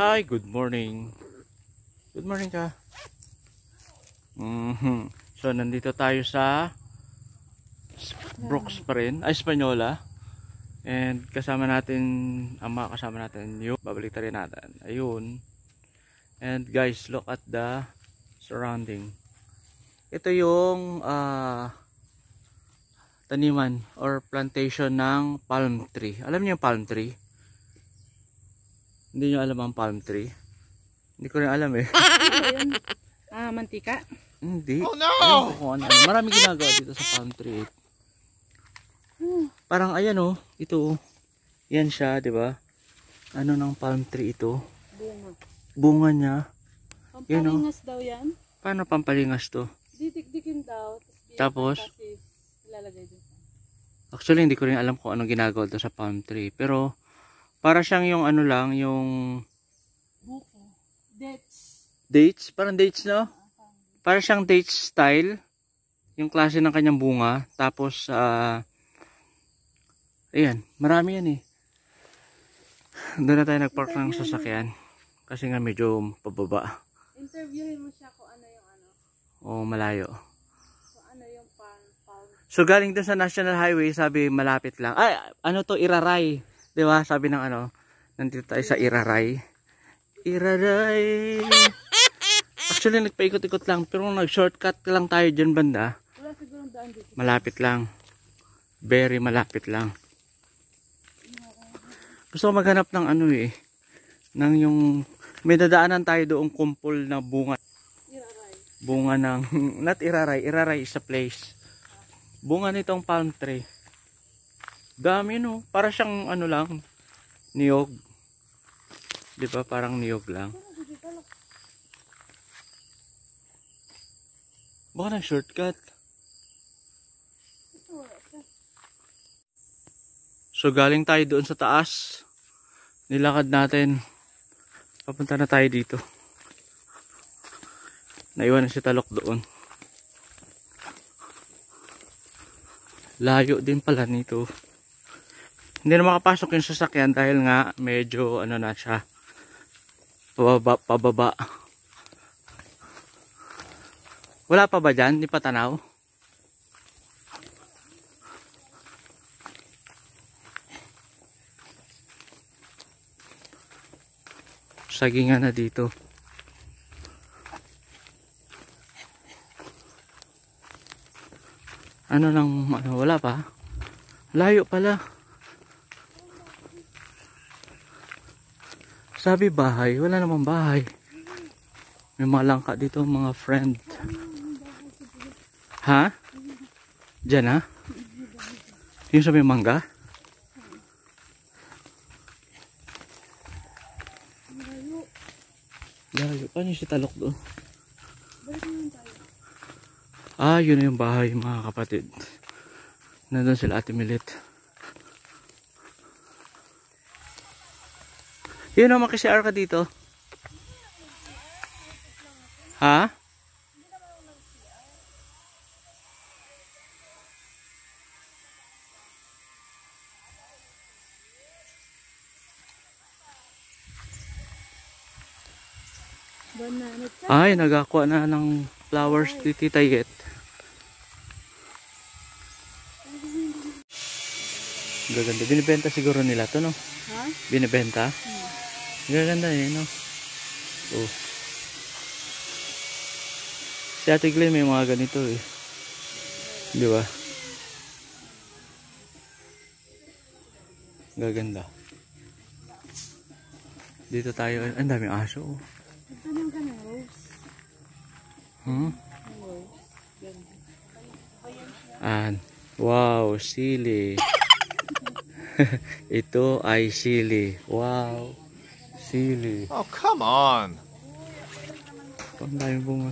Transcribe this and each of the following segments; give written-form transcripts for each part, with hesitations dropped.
Hi, good morning. Good morning ka. So, nandito tayo sa Brooks pa rin, ay Espanola. And kasama natin, ang mga kasama natin, yung babalik rin natin. Ayun. And guys, look at the surrounding. Ito yung taniman or plantation ng palm tree. Alam niyo yung palm tree? Hindi nyo alam ang palm tree? Hindi ko rin alam eh. Mantika? Hindi. Oh no! Ano. Marami ginagawa dito sa palm tree. Parang ayan oh, ito oh. Yan siya, 'di ba? Ano ng palm tree ito? Bunga. Bunga niya. Pampalingas daw yan? Paano pampalingas to? Didikdikin daw. Tapos? Ilalagay dito. Actually, hindi ko rin alam kung anong ginagawa to sa palm tree. Pero, para siyang yung ano lang, yung... Buko. Dates. Dates? Parang dates, no? Para siyang dates style. Yung klase ng kanyang bunga. Tapos, ayan, marami yan eh. Doon na tayo nagpark ng sasakyan. Kasi nga medyo pababa. Interviewin mo siya kung ano yung ano. O malayo. Kung ano yung palm. So galing dun sa National Highway, sabi malapit lang. Ay, ano to, Iraray. Diba? Sabi ng ano, nandito tayo sa Iraray. Iraray. Actually, nagpaikot-ikot lang. Pero nag-shortcut lang tayo dyan banda. Wala sigurong daan dito. Malapit lang. Very malapit lang. Gusto ko maghanap ng ano eh. Ng yung... May dadaanan tayo doong kumpol na bunga. Iraray. Bunga ng... Not Iraray. Iraray is a place. Bunga nitong palm tree. Dami no. Para siyang ano lang. Niyog. Di ba? Parang niyog lang. Baka na shortcut. So galing tayo doon sa taas. Nilakad natin. Papunta na tayo dito. Naiwan na si Talok doon. Layo din pala nito. Hindi na makapasok yung sasakyan dahil nga medyo ano na siya. Pababa. Wala pa ba dyan? Di pa tanaw? Sagingan na dito. Ano nang ano, wala pa? Layo pala. Sabi bahay, wala namang bahay. May mga langka dito, mga friend. Ha? Diyan ha? Yung sabi mangga? Layo. Paano yung si Talok doon? Yun na yung bahay mga kapatid. Nandun sila Ate Milit. Yun naman kasi CR ka dito. Ha? Ay, nagakuha na ng flowers di Tita Yet. Gaganda. Binibenta siguro nila to, no? Ha? Binibenta? Gaganda eh, no? Oh. Si Ate Glenn may mga ganito eh. Di ba? Gaganda. Dito tayo. Ang daming aso. Oh. Ito ka na, Rose. Wow, sili. Ito ay sili. Wow. Sili. Oh, come on. Ang daming bunga.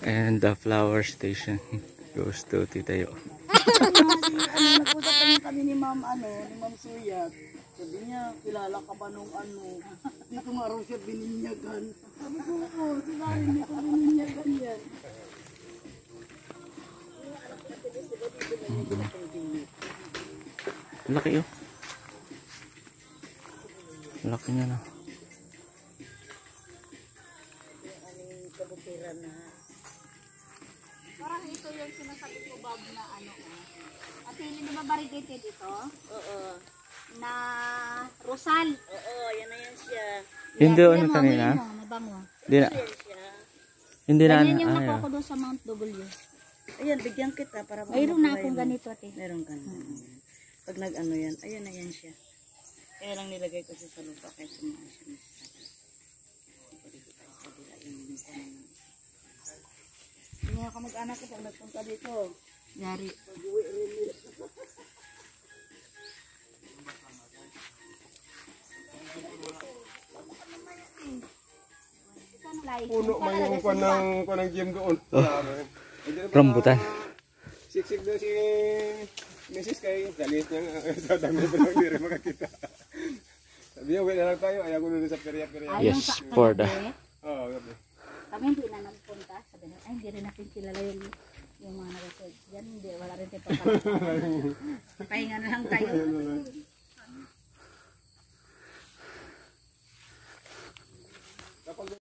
And the flower station goes to Titayo. Nagpunta kami ni Ma'am Suyat. Sabi niya, kilala ka ba nung ano? Dito nga raw siya bininyagan. Sabi ko, sinabi hindi ko bininyagan yan. Laki yun. Laki niya na. Yung aming kabutiran na. Parang ito yung sinasabi ko, Bob, na ano, at hindi na variegated ito, Oo. na rosal. Oo, yan na yan siya. Hindi Tingnan ano mo, kanina? amoy mo, mabango. Hindi na. Yan siya. Hindi na. Ganyan yung ano, nakuha ko doon sa Mount W. Ayan, bigyan kita para Mayroon na makuha akong mo. ganito, ate. Meron ka na. Pag nag-ano yan, ayan na yan siya. Kaya lang nilagay ko siya sa lupa kaya sumaas siya. Yung mga kamag-anak ko pag nagpunta dito, Yari. pag-uwi rin nila. Puno man yung kanang gym doon. Rambutan. Siksik doon si Mrs. kay galit niya nga. Sa dami pa lang, hindi rin makakita. Sabi niya, wait na lang tayo. Ayaw ko doon sa perya-perya. Yes, for the... Oo, gabi. Kami hindi na nagpunta. Sabi na, ay, hindi rin natin kilala yung mga nag-record. Yan, hindi, wala rin tayo papahinga na lang tayo.